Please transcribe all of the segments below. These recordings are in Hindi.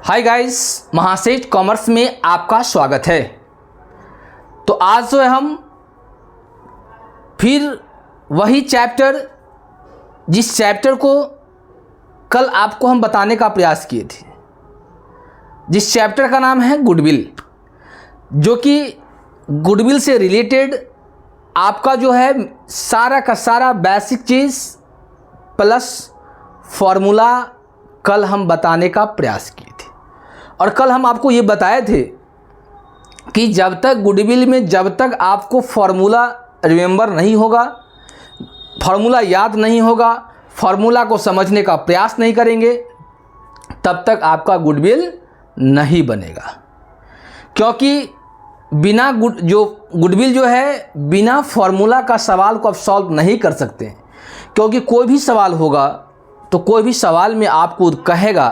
हाय गाइस, महासेठ कॉमर्स में आपका स्वागत है। तो आज जो है हम फिर वही चैप्टर, जिस चैप्टर को कल आपको हम बताने का प्रयास किए थे, जिस चैप्टर का नाम है गुडविल, जो कि गुडविल से रिलेटेड आपका जो है सारा का सारा बेसिक चीज़ प्लस फॉर्मूला कल हम बताने का प्रयास किए थे। और कल हम आपको ये बताए थे कि जब तक गुडविल में जब तक आपको फॉर्मूला रिमेंबर नहीं होगा, फॉर्मूला याद नहीं होगा, फॉर्मूला को समझने का प्रयास नहीं करेंगे, तब तक आपका गुडविल नहीं बनेगा। क्योंकि बिना गुडविल जो है बिना फॉर्मूला का सवाल को आप सॉल्व नहीं कर सकते। क्योंकि कोई भी सवाल होगा तो कोई भी सवाल में आपको कहेगा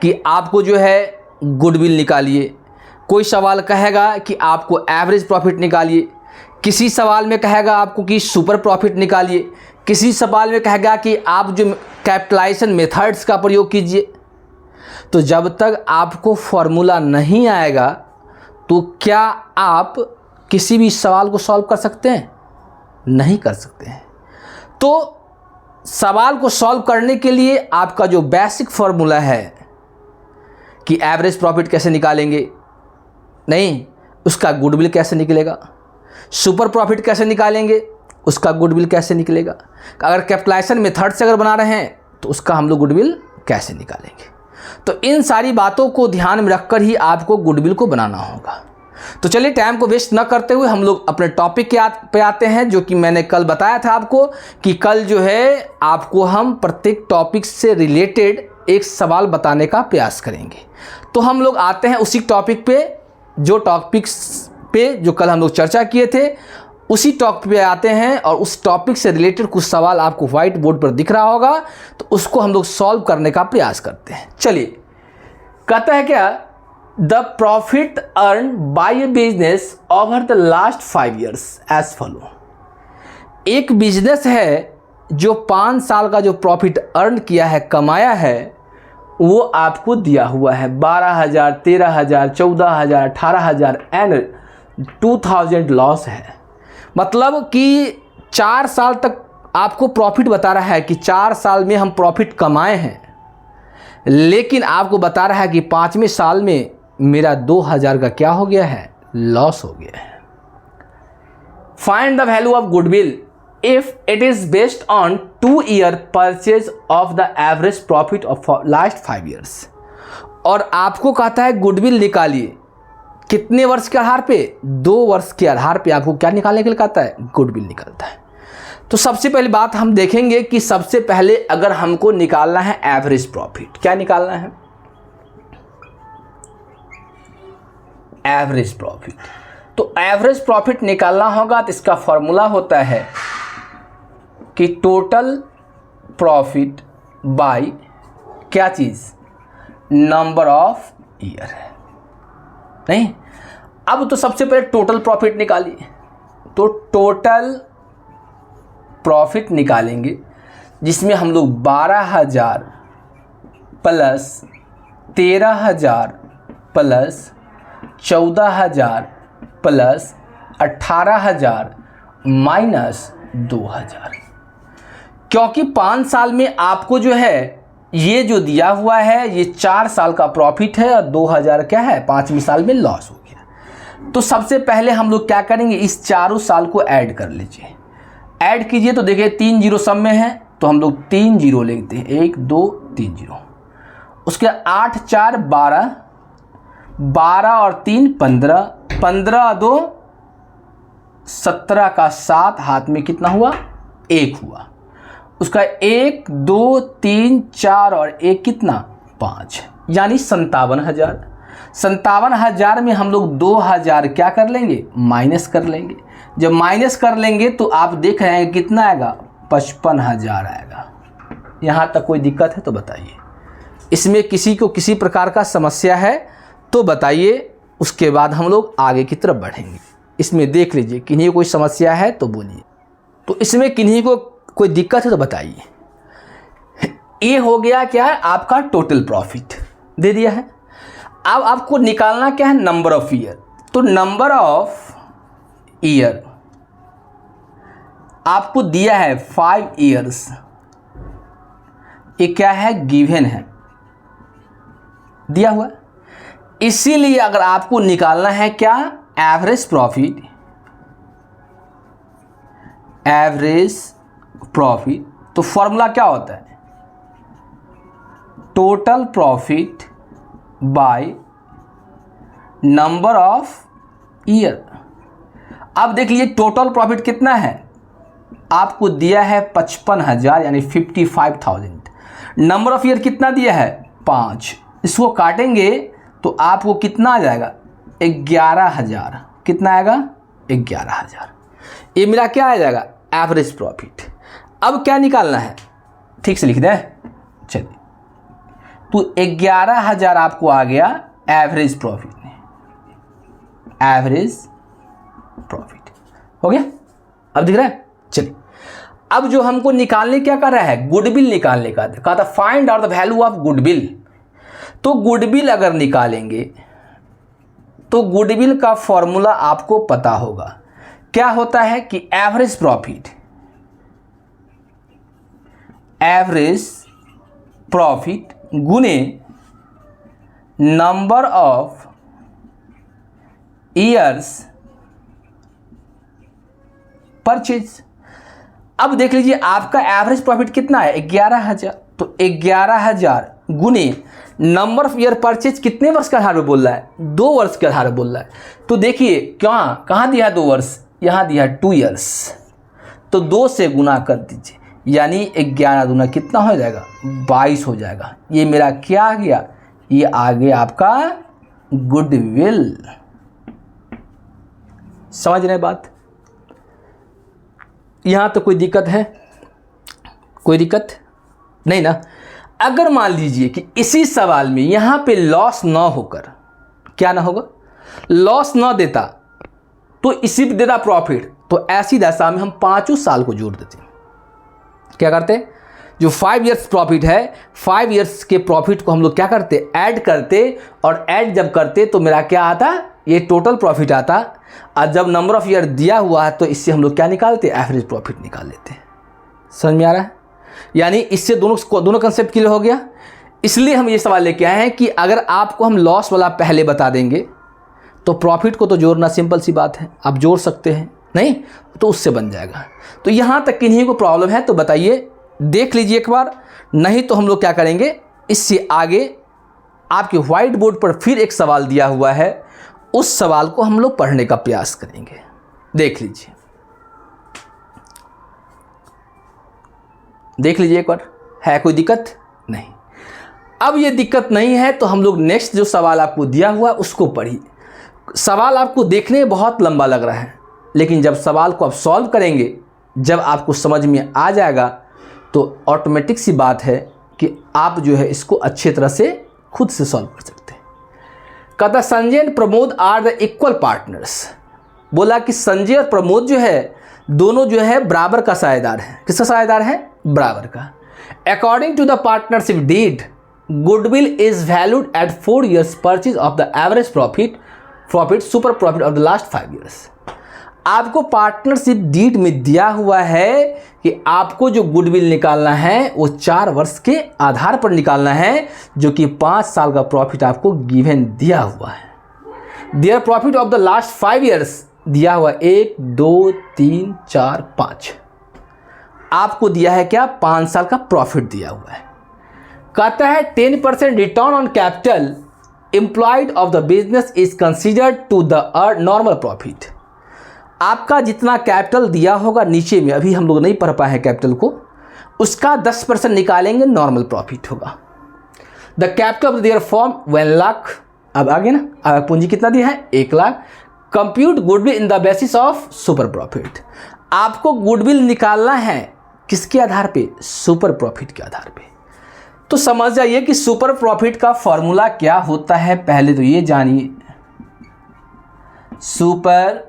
कि आपको जो है गुडविल निकालिए, कोई सवाल कहेगा कि आपको एवरेज प्रॉफिट निकालिए, किसी सवाल में कहेगा आपको कि सुपर प्रॉफिट निकालिए, किसी सवाल में कहेगा कि आप जो कैपिटलाइजेशन मेथड्स का प्रयोग कीजिए। तो जब तक आपको फॉर्मूला नहीं आएगा तो क्या आप किसी भी सवाल को सॉल्व कर सकते हैं? नहीं कर सकते हैं। तो सवाल को सॉल्व करने के लिए आपका जो बेसिक फॉर्मूला है कि एवरेज प्रॉफिट कैसे निकालेंगे, नहीं उसका गुडविल कैसे निकलेगा, सुपर प्रॉफिट कैसे निकालेंगे, उसका गुडविल कैसे निकलेगा, अगर कैपिटलाइजेशन मेथड से अगर बना रहे हैं तो उसका हम लोग गुडविल कैसे निकालेंगे। तो इन सारी बातों को ध्यान में रखकर ही आपको गुडविल को बनाना होगा। तो चलिए टाइम को वेस्ट न करते हुए हम लोग अपने टॉपिक पे आते हैं, जो कि मैंने कल बताया था आपको कि कल जो है आपको हम प्रत्येक टॉपिक से रिलेटेड एक सवाल बताने का प्रयास करेंगे। तो हम लोग आते हैं उसी टॉपिक पे, जो टॉपिक्स पे जो कल हम लोग चर्चा किए थे उसी टॉपिक पे आते हैं, और उस टॉपिक से रिलेटेड कुछ सवाल आपको व्हाइट बोर्ड पर दिख रहा होगा, तो उसको हम लोग सॉल्व करने का प्रयास करते हैं। चलिए, कहता है क्या, the profit earn by a business over the last 5 years as follow. एक बिजनेस है जो 5 साल का जो प्रॉफिट अर्न किया है, कमाया है, वो आपको दिया हुआ है 12,000, 13,000, 14,000, 18,000 एंड 2,000 लॉस है। मतलब कि 4 साल तक आपको प्रॉफिट बता रहा है कि 4 साल में हम प्रॉफिट कमाए हैं, लेकिन आपको बता रहा है कि 5वें साल में मेरा 2,000 का क्या हो गया है, लॉस हो गया है। Find the value of goodwill if it is based on 2-year purchase of the average profit of last 5 years। और आपको कहता है गुडविल निकालिए कितने वर्ष के आधार पे, 2 वर्ष के आधार पे आपको क्या निकालने के लिए कहता है, गुडविल निकालता है। तो सबसे पहली बात हम देखेंगे कि सबसे पहले अगर हमको निकालना है एवरेज प्रॉफिट, क्या निकालना है, एवरेज प्रॉफिट। तो एवरेज प्रॉफिट निकालना होगा तो इसका फॉर्मूला होता है कि टोटल प्रॉफिट बाय क्या चीज़, नंबर ऑफ ईयर। नहीं, अब तो सबसे पहले टोटल प्रॉफिट निकालिए। तो टोटल प्रॉफिट निकालेंगे जिसमें हम लोग 12,000 प्लस 13,000 प्लस 14,000 प्लस 18,000 माइनस 2,000। क्योंकि 5 साल में आपको जो है ये जो दिया हुआ है ये 4 साल का प्रॉफिट है और 2,000 क्या है, 5वें साल में लॉस हो गया। तो सबसे पहले हम लोग क्या करेंगे, इस चारों साल को ऐड कर लीजिए। ऐड कीजिए तो देखिए 3 जीरो सब में है, तो हम लोग 3 जीरो लेते हैं, 1 2 3 जीरो। उसके 8 4 12, 12 और 3 15, 15 2 17 का 7, हाथ में कितना हुआ, 1 हुआ। उसका 1 2 3 4 और 1 कितना, 5, यानी 57,000। 57,000 में हम लोग 2,000 क्या कर लेंगे, माइनस कर लेंगे। जब माइनस कर लेंगे तो आप देख रहे हैं कितना आएगा, 55,000 आएगा। यहाँ तक कोई दिक्कत है तो बताइए, इसमें किसी को किसी प्रकार का समस्या है तो बताइए, उसके बाद हम लोग आगे की तरफ बढ़ेंगे। इसमें देख लीजिए किन्हीं को कोई समस्या है तो बोलिए। तो इसमें किन्हीं को कोई दिक्कत है तो बताइए। ये हो गया क्या है, आपका टोटल प्रॉफिट दे दिया है। अब आपको निकालना क्या है, नंबर ऑफ ईयर। तो नंबर ऑफ ईयर आपको दिया है 5 ईयर्स, ये क्या है, गिवन है, दिया हुआ। इसीलिए अगर आपको निकालना है क्या, एवरेज प्रॉफिट, एवरेज प्रॉफिट, तो फॉर्मूला क्या होता है, total profit by number of year. अब देख लीजिए टोटल प्रॉफिट कितना है, आपको दिया है 55,000 यानी 55,000। नंबर ऑफ ईयर कितना दिया है, 5। इसको काटेंगे तो आपको कितना आ जाएगा, 11,000। कितना आएगा, 11,000। ये मेरा क्या आ जाएगा, एवरेज प्रॉफिट। अब क्या निकालना है, ठीक से लिख दें, चलिए। तो 11,000 आपको आ गया एवरेज प्रॉफिट, एवरेज प्रॉफिट हो गया। अब दिख रहा है, चलिए। अब जो हमको निकालने क्या कर रहा है, गुडविल निकालने का कहा था, find out the value of goodwill. तो गुडविल अगर निकालेंगे तो गुडविल का फॉर्मूला आपको पता होगा, क्या होता है कि एवरेज प्रॉफिट, एवरेज प्रॉफिट गुने नंबर ऑफ ईयर्स परचेज। अब देख लीजिए आपका एवरेज प्रॉफिट कितना है, 11,000। तो 11,000 गुने नंबर ऑफ ईयर परचेज कितने वर्ष के आधार पर बोल रहा है, 2 वर्ष के आधार पर बोल रहा है। तो देखिए कहाँ दिया है 2 वर्ष, यहाँ दिया है 2 ईयर्स। तो 2 से गुना कर दीजिए, यानी 11 दूना कितना हो जाएगा, 22 हो जाएगा। ये मेरा क्या आ गया, ये आ गया आपका गुडविल। समझ रहे बात, यहाँ तो कोई दिक्कत है, कोई दिक्कत नहीं ना। अगर मान लीजिए कि इसी सवाल में यहाँ पे लॉस ना होकर, क्या ना होगा, लॉस ना देता तो इसी पे देता प्रॉफिट, तो ऐसी दशा में हम 5 साल को जोड़ देते। क्या करते, जो 5 ईयर्स प्रॉफिट है, 5 ईयर्स के प्रॉफिट को हम लोग क्या करते, ऐड करते, और ऐड जब करते तो मेरा क्या आता, ये टोटल प्रॉफिट आता। और जब नंबर ऑफ ईयर दिया हुआ है तो इससे हम लोग क्या निकालते, एवरेज प्रॉफिट निकाल लेते हैं। समझ में आ रहा है, यानी इससे दोनों कंसेप्ट क्लियर हो गया। इसलिए हम ये सवाल लेके आए हैं कि अगर आपको हम लॉस वाला पहले बता देंगे तो प्रॉफिट को तो जोड़ना सिंपल सी बात है, आप जोड़ सकते हैं, नहीं तो उससे बन जाएगा। तो यहाँ तक किन्हीं को प्रॉब्लम है तो बताइए, देख लीजिए एक बार, नहीं तो हम लोग क्या करेंगे, इससे आगे आपके व्हाइट बोर्ड पर फिर एक सवाल दिया हुआ है, उस सवाल को हम लोग पढ़ने का प्रयास करेंगे। देख लीजिए, देख लीजिए एक बार, है कोई दिक्कत नहीं। अब ये दिक्कत नहीं है तो हम लोग नेक्स्ट जो सवाल आपको दिया हुआ उसको पढ़िए। सवाल आपको देखने में बहुत लंबा लग रहा है, लेकिन जब सवाल को आप सॉल्व करेंगे, जब आपको समझ में आ जाएगा तो ऑटोमेटिक सी बात है कि आप जो है इसको अच्छे तरह से खुद से सॉल्व कर सकते हैं। कहता Sanjay and Pramod are the equal partners. बोला कि संजय और प्रमोद जो है दोनों जो है बराबर का साझेदार है। किसका साझेदार है, बराबर का। According to the partnership deed goodwill is valued at 4 years purchase of the average profit super profit of the last 5 years। आपको पार्टनरशिप डीड में दिया हुआ है कि आपको जो गुडविल निकालना है वो 4 वर्ष के आधार पर निकालना है, जो कि 5 साल का प्रॉफिट आपको गिवन दिया हुआ है। Their profit of the last 5 years दिया हुआ 1 2 3 4 5, आपको दिया है क्या, 5 साल का प्रॉफिट दिया हुआ है। कहता है 10% return on capital employed of the business is considered to the normal profit. आपका जितना कैपिटल दिया होगा नीचे में, अभी हम लोग नहीं पढ़ पाए हैं कैपिटल को, उसका 10% निकालेंगे, नॉर्मल प्रॉफिट होगा। The capital of their form 1 lakh. अब आगे ना, अब पूंजी कितना दिया है, 1 lakh. Compute goodwill in the basis of super profit. आपको गुडविल निकालना है किसके आधार पे, सुपर प्रॉफिट के आधार पे। तो समझ जाइए कि सुपर प्रॉफिट का फॉर्मूला क्या होता है, पहले तो ये जानिए। सुपर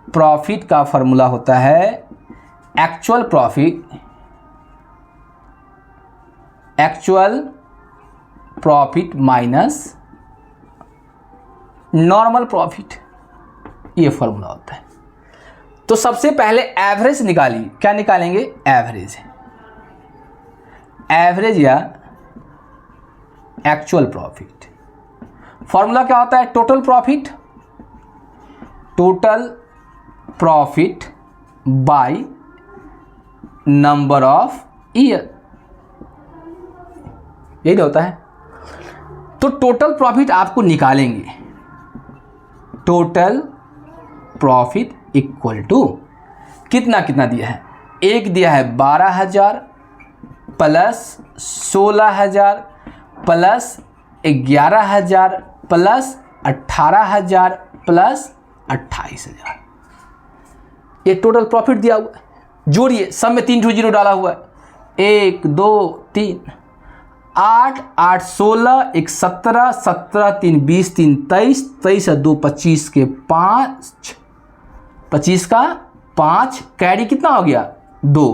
प्रॉफिट का फॉर्मूला होता है actual profit minus normal profit, ये फॉर्मूला होता है। तो सबसे पहले एवरेज निकालिए, क्या निकालेंगे? एवरेज, एवरेज या एक्चुअल प्रॉफिट। फॉर्मूला क्या होता है? Total profit, total profit by number of year, यही होता है। तो टोटल प्रॉफिट आपको निकालेंगे, टोटल प्रॉफिट इक्वल टू कितना कितना दिया है? एक दिया है 12,000 प्लस 16,000 प्लस 11,000 प्लस 18,000 प्लस 28,000, ये टोटल प्रॉफिट दिया हुआ है। जोड़िए, सब में 3 जीरो डाला हुआ है, 1 2 3, 8 8 16 1 17 17 3 20 3 23 23 2 25 के 5, 25 का 5, कैरी कितना हो गया? 2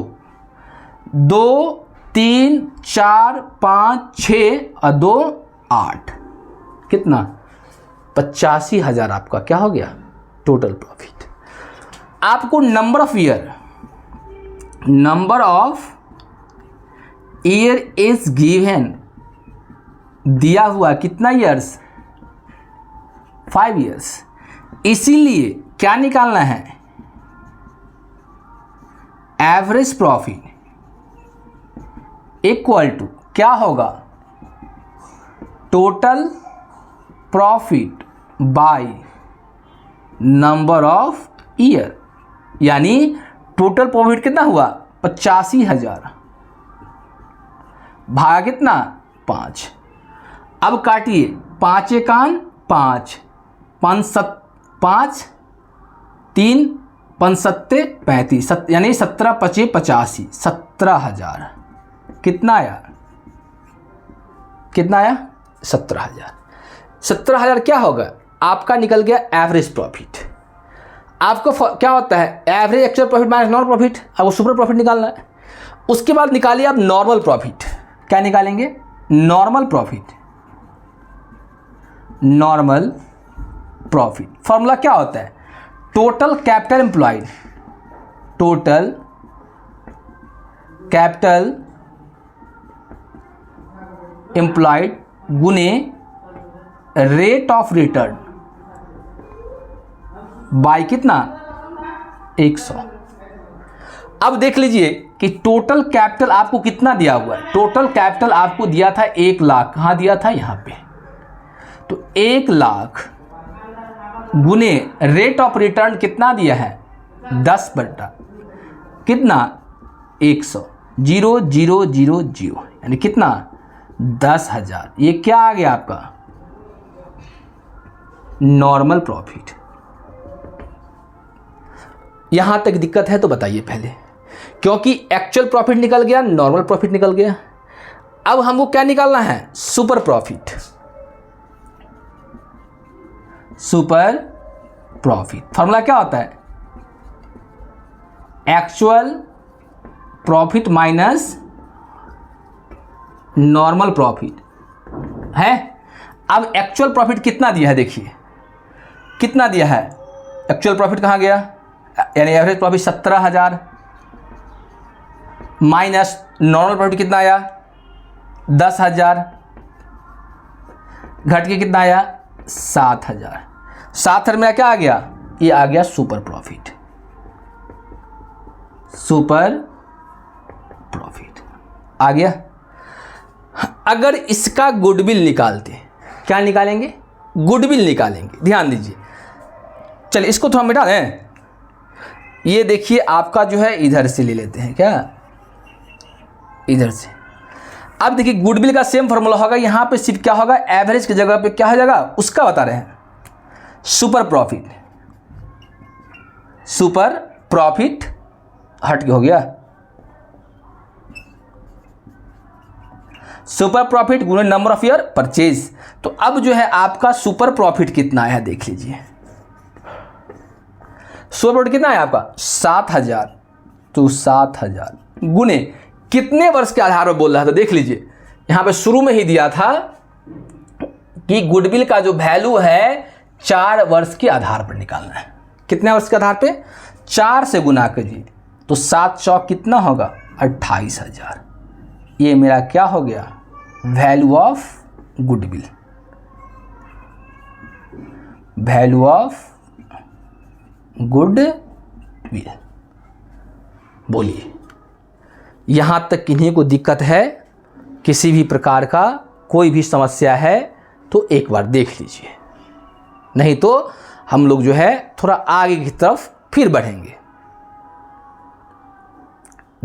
2 3 4 5 6 और 2 8, कितना? 85,000 आपका क्या हो गया? Total profit. आपको number of year, number of year is given, दिया हुआ कितना ईयर्स? 5 ईयर्स। इसीलिए क्या निकालना है? एवरेज प्रॉफिट इक्वल टू क्या होगा? Total profit by number of year, यानी टोटल प्रॉफिट कितना हुआ? 85,000 भागा कितना? 5। अब काटिए, 5 एकान 5, 5 3 5 सत्ते 35, यानी 17 5 85, 17,000। कितना आया? कितना आया? 17,000। 17,000 क्या होगा? आपका निकल गया एवरेज प्रॉफिट। आपको क्या होता है? Average actual profit minus normal profit, आपको सुपर प्रॉफिट निकालना है। उसके बाद निकालिए आप नॉर्मल प्रॉफिट। क्या निकालेंगे? Normal profit, normal profit. Formula क्या होता है? Total capital employed, total capital employed गुने रेट ऑफ रिटर्न बाय कितना? 100। अब देख लीजिए कि टोटल कैपिटल आपको कितना दिया हुआ है। टोटल कैपिटल आपको दिया था 1 लाख, कहाँ दिया था? यहाँ पे। तो 1 लाख गुने रेट ऑफ रिटर्न कितना दिया है? 10 बटा कितना? 100, 0 0 0 0, यानी कितना? 10,000। ये क्या आ गया आपका? Normal profit. यहां तक दिक्कत है तो बताइए पहले, क्योंकि एक्चुअल प्रॉफिट निकल गया, नॉर्मल प्रॉफिट निकल गया। अब हमको क्या निकालना है? Super profit, super profit. Formula क्या होता है? Actual profit minus normal profit है। अब एक्चुअल प्रॉफिट कितना दिया है? देखिए कितना दिया है। एक्चुअल प्रॉफिट कहाँ गया? यानी average profit 17,000 minus normal profit कितना आया? 10,000, घट के कितना आया? 7,000। 7,000 में क्या आ गया? ये आ गया सुपर प्रॉफिट, सुपर प्रॉफिट आ गया। अगर इसका गुडविल निकालते, क्या निकालेंगे? गुडविल निकालेंगे। ध्यान दीजिए, चलिए इसको थोड़ा मिटा दें। ये देखिए आपका जो है इधर से ले लेते हैं, क्या इधर से। अब देखिए गुडविल का सेम फॉर्मूला होगा। यहाँ पे सिर्फ क्या होगा? एवरेज की जगह पे क्या हो जाएगा? उसका बता रहे हैं, सुपर प्रॉफिट। सुपर प्रॉफिट हट के हो गया, सुपर प्रॉफिट गुणे नंबर ऑफ ईयर परचेज। तो अब जो है आपका सुपर प्रॉफिट कितना आया देख लीजिए। सुपर प्रॉफिट कितना है आपका? 7,000। तो 7,000 गुने कितने वर्ष के आधार पर बोल रहा था? देख लीजिए, यहां पे शुरू में ही दिया था कि गुडविल का जो वैल्यू है 4 वर्ष के आधार पर निकालना है। कितने वर्ष के आधार पे? 4 से गुना कीजिए तो 7 चौक कितना होगा? 28,000। ये मेरा क्या हो गया? Value of goodwill. Value of goodwill. बोलिए, यहां तक किन्हीं को दिक्कत है, किसी भी प्रकार का कोई भी समस्या है तो एक बार देख लीजिए, नहीं तो हम लोग जो है थोड़ा आगे की तरफ फिर बढ़ेंगे।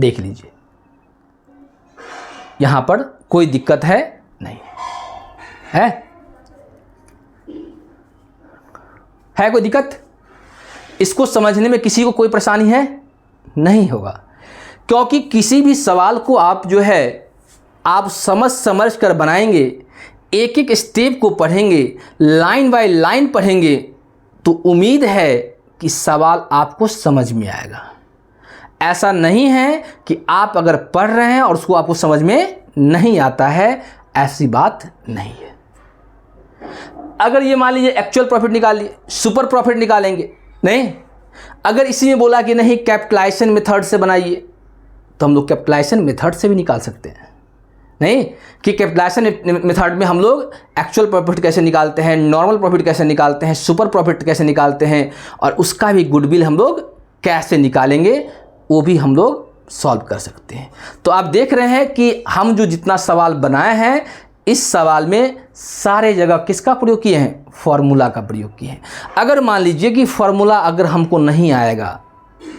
देख लीजिए, यहां पर कोई दिक्कत है नहीं है? है कोई दिक्कत? इसको समझने में किसी को कोई परेशानी है? नहीं होगा, क्योंकि किसी भी सवाल को आप जो है आप समझ कर बनाएंगे, एक एक स्टेप को पढ़ेंगे, लाइन बाय लाइन पढ़ेंगे, तो उम्मीद है कि सवाल आपको समझ में आएगा। ऐसा नहीं है कि आप अगर पढ़ रहे हैं और उसको आपको समझ में नहीं आता है, ऐसी बात नहीं है। अगर ये मान लीजिए एक्चुअल प्रॉफिट निकालिए, सुपर प्रॉफिट निकालेंगे नहीं, अगर इसी में बोला कि नहीं कैपिटलाइजेशन मेथड से बनाइए, तो हम लोग कैपिटलाइजेशन मेथड से भी निकाल सकते हैं। नहीं कि कैपिटलाइजेशन मेथड में हम लोग एक्चुअल प्रॉफिट कैसे निकालते हैं, नॉर्मल प्रॉफिट कैसे निकालते हैं, सुपर प्रॉफिट कैसे निकालते हैं, और उसका भी गुडविल हम लोग कैसे निकालेंगे, वो भी हम लोग सॉल्व कर सकते हैं। तो आप देख रहे हैं कि हम जो जितना सवाल बनाए हैं, इस सवाल में सारे जगह किसका प्रयोग किए हैं? फॉर्मूला का प्रयोग किए हैं। अगर मान लीजिए कि फॉर्मूला अगर हमको नहीं आएगा,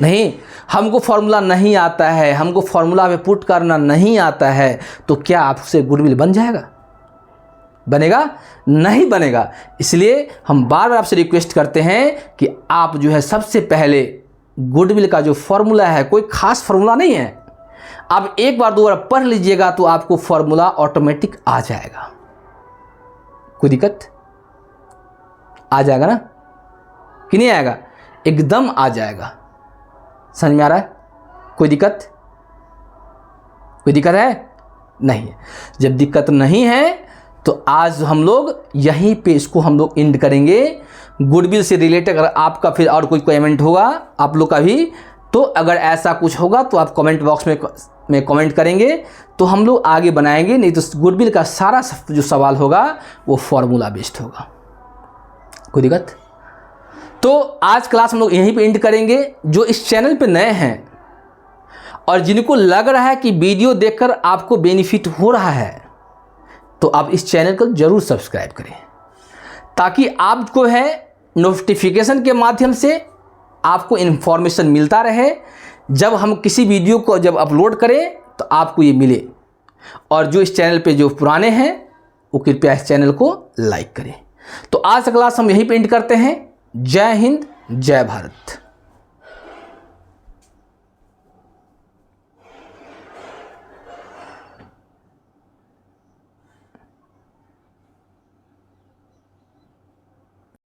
नहीं हमको फॉर्मूला नहीं आता है, हमको फॉर्मूला पे पुट करना नहीं आता है, तो क्या आपसे गुडविल बन जाएगा? बनेगा? नहीं बनेगा। इसलिए हम बार बार आपसे रिक्वेस्ट करते हैं कि आप जो है सबसे पहले गुडविल का जो फॉर्मूला है, कोई खास फॉर्मूला नहीं है, आप एक बार 2 बार पढ़ लीजिएगा तो आपको फॉर्मूला ऑटोमेटिक आ जाएगा। कोई दिक्कत? आ जाएगा ना कि नहीं आएगा? एकदम आ जाएगा। समझ में आ रहा है? कोई दिक्कत? कोई दिक्कत है? नहीं है। जब दिक्कत नहीं है तो आज हम लोग यहीं पे इसको हम लोग एंड करेंगे। गुडविल से रिलेटेड अगर आपका फिर और कोई कमेंट होगा आप लोग का भी, तो अगर ऐसा कुछ होगा तो आप कमेंट बॉक्स में कमेंट करेंगे तो हम लोग आगे बनाएंगे, नहीं तो गुडविल का सारा जो सवाल होगा वो फॉर्मूला बेस्ड होगा। कोई दिक्कत? तो आज क्लास हम लोग यहीं पे एंड करेंगे। जो इस चैनल पे नए हैं और जिनको लग रहा है कि वीडियो देखकर आपको बेनिफिट हो रहा है, तो आप इस चैनल को जरूर सब्सक्राइब करें, ताकि आपको है नोटिफिकेशन के माध्यम से आपको इन्फॉर्मेशन मिलता रहे। जब हम किसी वीडियो को जब अपलोड करें तो आपको ये मिले। और जो इस चैनल पे जो पुराने हैं वो कृपया इस चैनल को लाइक करें। तो आज का क्लास हम यहीं पे एंड करते हैं। जय हिंद, जय भारत।